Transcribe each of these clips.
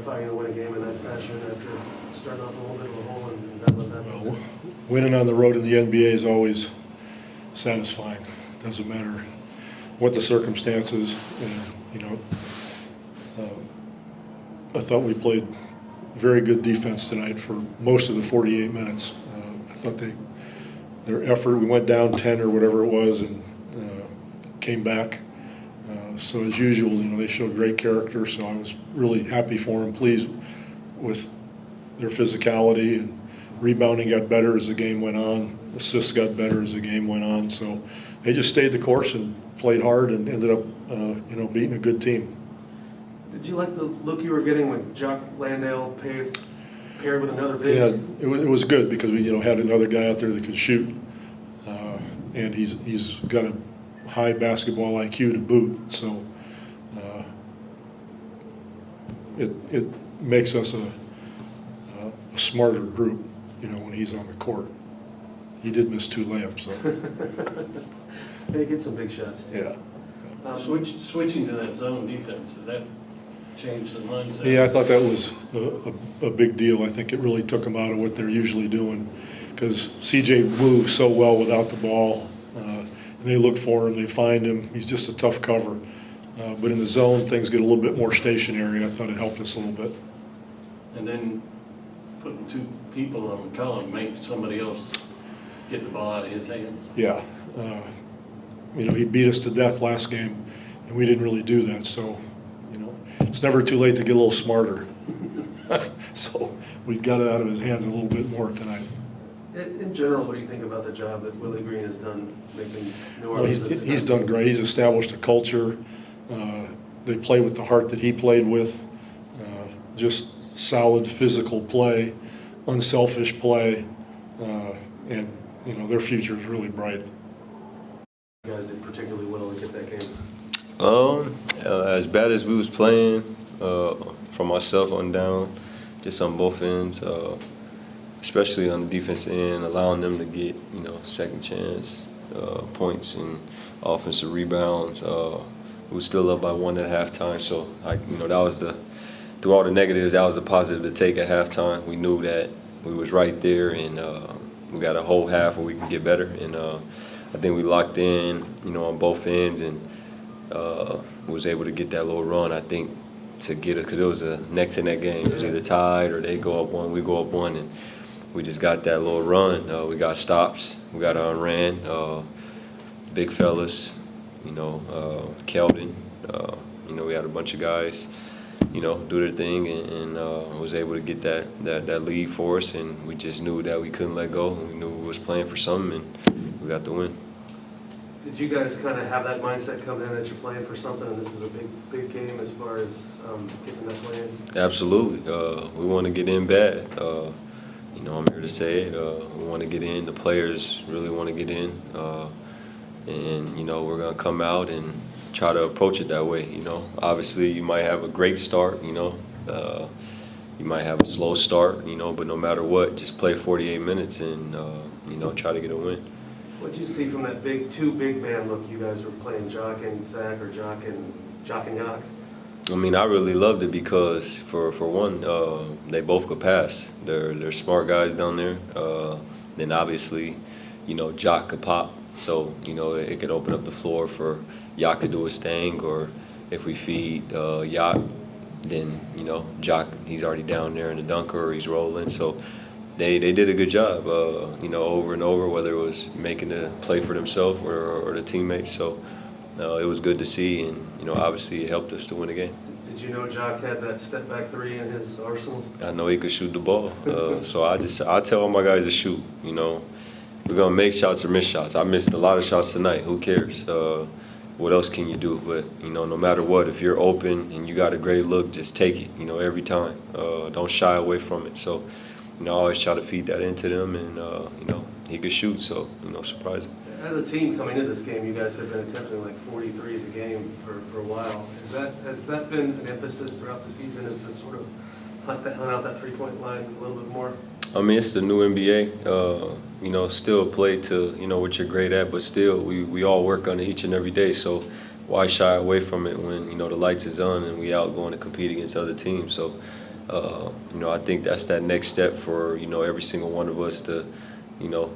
gratifying to win a game in that fashion after starting off a little bit of a hole and not let that Well, winning on the road in the NBA is always satisfying. Doesn't matter what the circumstances. I thought we played very good defense tonight for most of the 48 minutes. I thought their effort, we went down 10 or whatever it was and came back. So as usual, they showed great character, so I was really happy for them, pleased with their physicality, and rebounding got better as the game went on. Assists got better as the game went on. So they just stayed the course and played hard and ended up, beating a good team. Did you like the look you were getting when Jock Landale paired with another big? Yeah, it was good because we had another guy out there that could shoot, and he's got a high basketball IQ to boot. So it makes us a smarter group, when he's on the court. He did miss 2 layups, though. They get some big shots too. Yeah. Switching to that zone defense, did that change the mindset? Yeah, I thought that was a big deal. I think it really took them out of what they're usually doing because CJ moves so well without the ball. And they look for him, they find him. He's just a tough cover. But in the zone, things get a little bit more stationary. I thought it helped us a little bit. And then putting 2 people on the column make somebody else get the ball out of his hands. Yeah. He beat us to death last game, and we didn't really do that. So, it's never too late to get a little smarter. So we got it out of his hands a little bit more tonight. In general, what do you think about the job that Willie Green has done making New Well, Orleans? he's done great. He's established a culture. They play with the heart that he played with. Just solid physical play, unselfish play, and their future is really bright. You guys did particularly well to get that game. As bad as we was playing, from myself on down, just on both ends, especially on the defensive end, allowing them to get, second chance points and offensive rebounds. We were still up by 1 at halftime, so that was through all the negatives, that was a positive to take at halftime. We knew that we was right there, and we got a whole half where we can get better, and I think we locked in, on both ends, and was able to get that little run, I think, to get it, because it was a neck-to-neck game. It was either tied or they go up 1, we go up 1, and we just got that little run. We got stops, we got unran, big fellas, Keldon, we had a bunch of guys, do their thing, and was able to get that lead for us, and we just knew that we couldn't let go. We knew we was playing for something, and we got the win. Did you guys kind of have that mindset coming in that you're playing for something, and this was a big game as far as getting that play in? Absolutely. We want to get in bad. I'm here to say it. We want to get in. The players really want to get in. And we're going to come out and try to approach it that way. Obviously you might have a great start, you might have a slow start, but no matter what, just play 48 minutes and, try to get a win. What did you see from that 2 big man look you guys were playing, Jock and Zach, or Jock and Jock? I really loved it because for one, they both could pass. They're smart guys down there. Then obviously, Jock could pop, so it could open up the floor for Jock to do his thing. Or if we feed Jock, then Jock, he's already down there in the dunker or he's rolling. So they did a good job, over and over, whether it was making the play for themselves or the teammates. So it was good to see, and obviously it helped us to win the game. Did you know Jock had that step back 3 in his arsenal? I know he could shoot the ball, so I tell all my guys to shoot. We're gonna make shots or miss shots. I missed a lot of shots tonight. Who cares? What else can you do? But no matter what, if you're open and you got a great look, just take it. Every time. Don't shy away from it. So. I always try to feed that into them, and he could shoot, so surprising. As a team coming into this game, you guys have been attempting like 43s a game for a while. Has that been an emphasis throughout the season, is to sort of hunt out that 3-point line a little bit more? It's the new NBA. Still play to what you're great at, but still we all work on it each and every day. So why shy away from it when the lights is on and we out going to compete against other teams? So. I think that's that next step for, every single one of us to,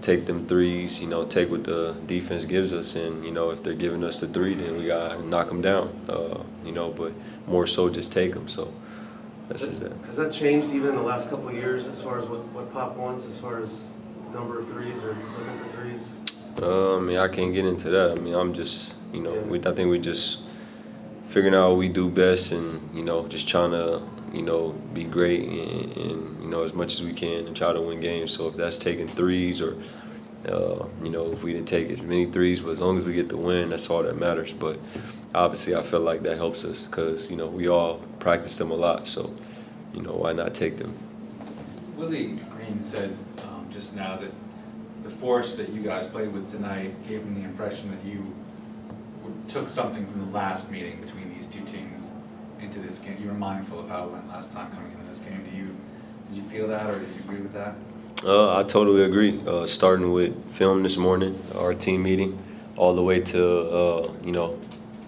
take them threes, take what the defense gives us. And, if they're giving us the three, then we got to knock them down, but more so just take them. So that's just that. Has that changed even in the last couple of years as far as what Pop wants, as far as number of threes or looking for threes? I can't get into that. I'm just, I think we just figuring out what we do best and, just trying to, be great and, as much as we can and try to win games. So if that's taking threes or, if we didn't take as many threes, but as long as we get the win, that's all that matters. But obviously I feel like that helps us because, we all practice them a lot. So, why not take them? Willie Green said just now that the force that you guys played with tonight gave him the impression that you took something from the last meeting between these two teams into this game. You were mindful of how it went last time coming into this game. Did you feel that, or did you agree with that? I totally agree. Starting with film this morning, our team meeting, all the way to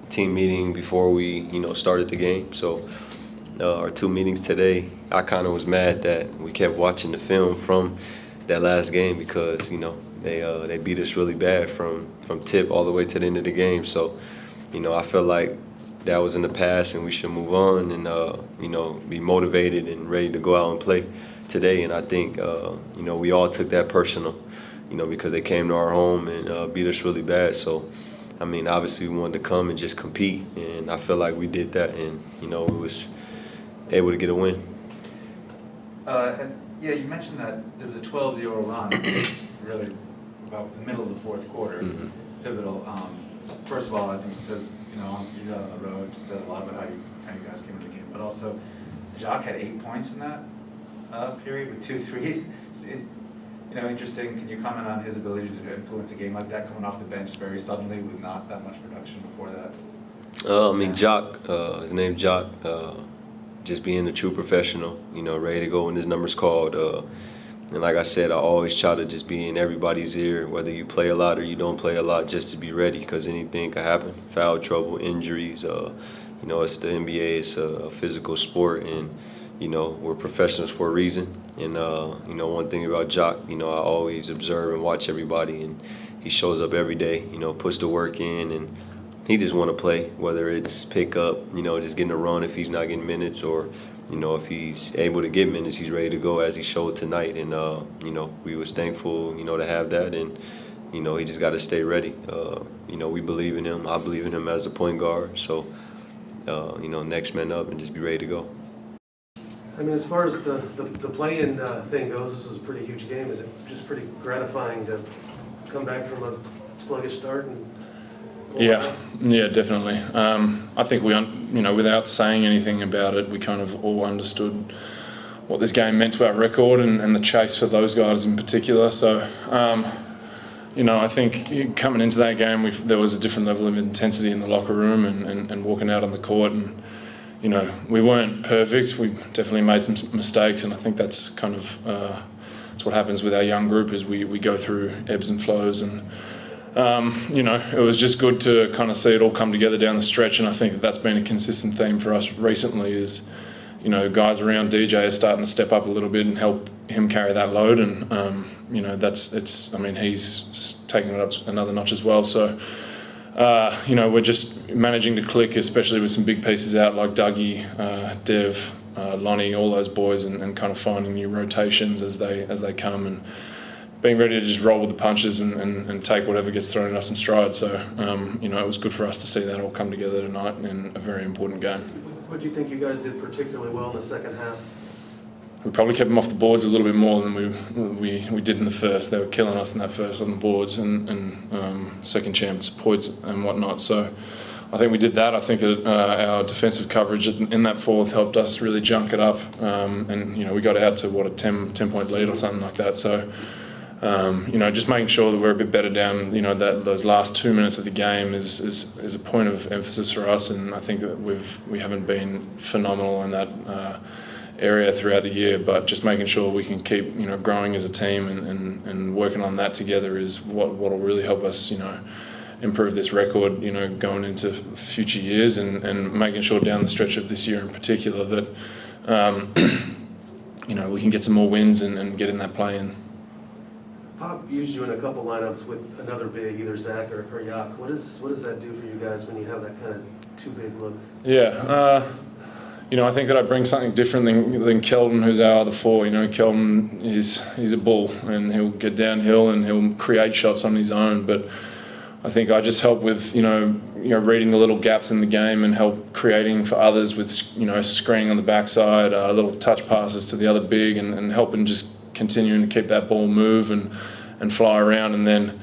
team meeting before we started the game. So our two meetings today, I kind of was mad that we kept watching the film from that last game because they beat us really bad from tip all the way to the end of the game. So I feel like that was in the past and we should move on and be motivated and ready to go out and play today. And I think we all took that personal because they came to our home and beat us really bad. So obviously we wanted to come and just compete, and I feel like we did that, and we was able to get a win. Yeah, you mentioned that there was a 12-0 run, really about the middle of the fourth quarter, pivotal. First of all, I think it says, you're out on the road, it said a lot about how you guys came into the game, but also Jock had 8 points in that period with 2 threes. Interesting. Can you comment on his ability to influence a game like that, coming off the bench very suddenly with not that much production before that? Jock, his name's Jock, just being a true professional, ready to go when his number's called. And like I said, I always try to just be in everybody's ear, whether you play a lot or you don't play a lot, just to be ready because anything can happen. Foul trouble, injuries, it's the NBA, it's a physical sport, and, we're professionals for a reason. And, one thing about Jock, I always observe and watch everybody, and he shows up every day, puts the work in, and he just want to play, whether it's pick up, just getting a run if he's not getting minutes, or, if he's able to get minutes, he's ready to go as he showed tonight. And, we was thankful, to have that, and, he just got to stay ready. We believe in him. I believe in him as a point guard. So, next man up and just be ready to go. As far as the play-in thing goes, this was a pretty huge game. Is it just pretty gratifying to come back from a sluggish start and Yeah, definitely. I think we, without saying anything about it, we kind of all understood what this game meant to our record and the chase for those guys in particular. So, I think coming into that game, there was a different level of intensity in the locker room and walking out on the court. And, we weren't perfect. We definitely made some mistakes, and I think that's kind of that's what happens with our young group is we go through ebbs and flows. And it was just good to kind of see it all come together down the stretch, and I think that's been a consistent theme for us recently is, guys around DJ are starting to step up a little bit and help him carry that load, and, he's taking it up another notch as well. So, we're just managing to click, especially with some big pieces out like Dougie, Dev, Lonnie, all those boys, and kind of finding new rotations as they come, and being ready to just roll with the punches and take whatever gets thrown at us in stride. So, it was good for us to see that all come together tonight in a very important game. What do you think you guys did particularly well in the second half? We probably kept them off the boards a little bit more than we did in the first. They were killing us in that first on the boards and second chance points and whatnot. So I think we did that. I think that our defensive coverage in that fourth helped us really junk it up. And we got out to, a 10-point lead or something like that. So, just making sure that we're a bit better down, that those last 2 minutes of the game is a point of emphasis for us. And I think that we haven't been phenomenal in that area throughout the year, but just making sure we can keep, growing as a team and working on that together is what'll really help us, improve this record, going into future years, and making sure down the stretch of this year in particular that we can get some more wins and get in that play-in. Pop used you in a couple lineups with another big, either Zach or Jock. What does that do for you guys when you have that kind of too big look? Yeah, I think that I bring something different than Keldon, who's our other four. Keldon he's a bull, and he'll get downhill and he'll create shots on his own. But I think I just help with reading the little gaps in the game and help creating for others with screening on the backside, little touch passes to the other big, and helping just continuing to keep that ball move and fly around. And then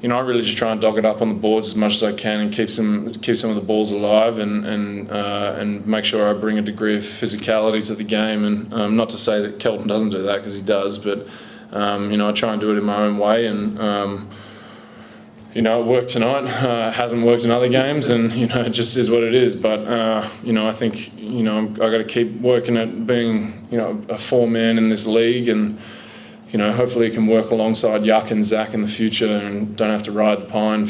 I really just try and dog it up on the boards as much as I can and keep some of the balls alive and make sure I bring a degree of physicality to the game. And not to say that Kelton doesn't do that, because he does, but I try and do it in my own way. And it worked tonight. Hasn't worked in other games, and it just is what it is. But I think I got to keep working at being a four-man in this league, and hopefully it can work alongside Yuck and Zach in the future, and don't have to ride the pine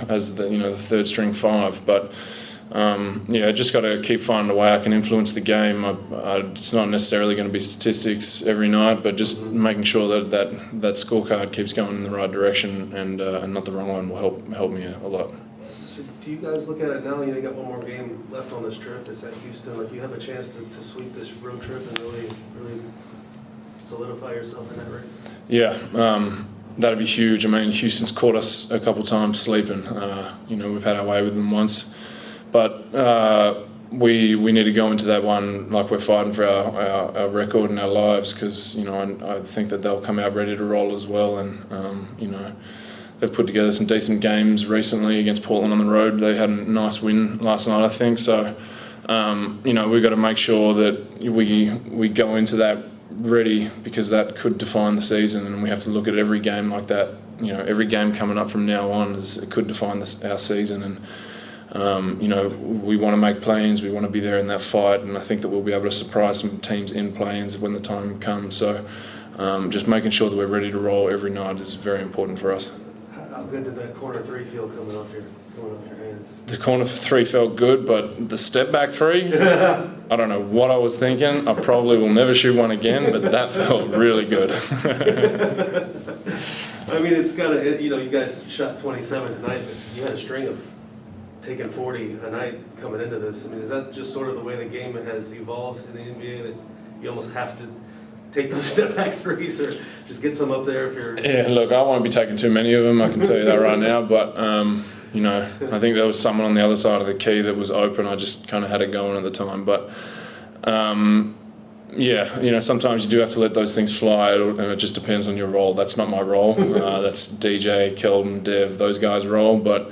as the third string five. But just got to keep finding a way I can influence the game. It's not necessarily going to be statistics every night, but just making sure that scorecard keeps going in the right direction, and not the wrong one will help me a lot. So do you guys look at it now? You got one more game left on this trip. It's at Houston. Like, you have a chance to sweep this road trip and really solidify yourself in that race? Yeah, that'd be huge. I mean, Houston's caught us a couple times sleeping. We've had our way with them once, but we need to go into that one like we're fighting for our record and our lives, because I think that they'll come out ready to roll as well. And they've put together some decent games recently against Portland on the road. They had a nice win last night, I think. So we've got to make sure that we go into that ready, because that could define the season, and we have to look at every game like that. Every game coming up from now on it could define our season. And we want to make play-ins, we want to be there in that fight, and I think that we'll be able to surprise some teams in play-ins when the time comes. So just making sure that we're ready to roll every night is very important for us. How good did that corner three feel coming off your hands? The corner three felt good, but the step back three, I don't know what I was thinking. I probably will never shoot one again, but that felt really good. I mean, it's kind of, you guys shot 27 tonight, but you had a string of taking 40 a night coming into this. I mean, is that just sort of the way the game has evolved in the NBA, that you almost have to take those step back threes, or just get some up there if you're... Yeah, look, I won't be taking too many of them, I can tell you that right now, but I think there was someone on the other side of the key that was open. I just kind of had it going at the time. But sometimes you do have to let those things fly, and it just depends on your role. That's not my role. That's DJ, Keldon, Dev, those guys' role. But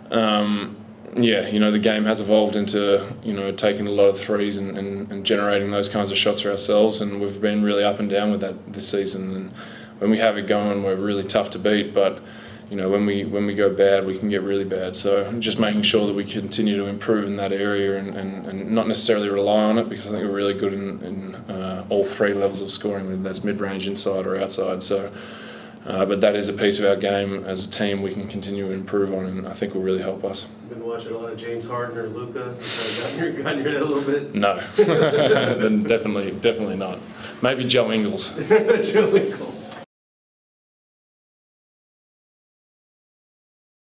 the game has evolved into taking a lot of threes and generating those kinds of shots for ourselves, and we've been really up and down with that this season. And when we have it going, we're really tough to beat. But when we go bad, we can get really bad. So just making sure that we continue to improve in that area, and not necessarily rely on it, because I think we're really good in all three levels of scoring, whether that's mid-range, inside or outside. So, but that is a piece of our game as a team we can continue to improve on, and I think will really help us. You've been watching a lot of James Harden or Luka. Gotten your head a little bit? No, definitely not. Maybe Joe Ingles. Joe Ingles.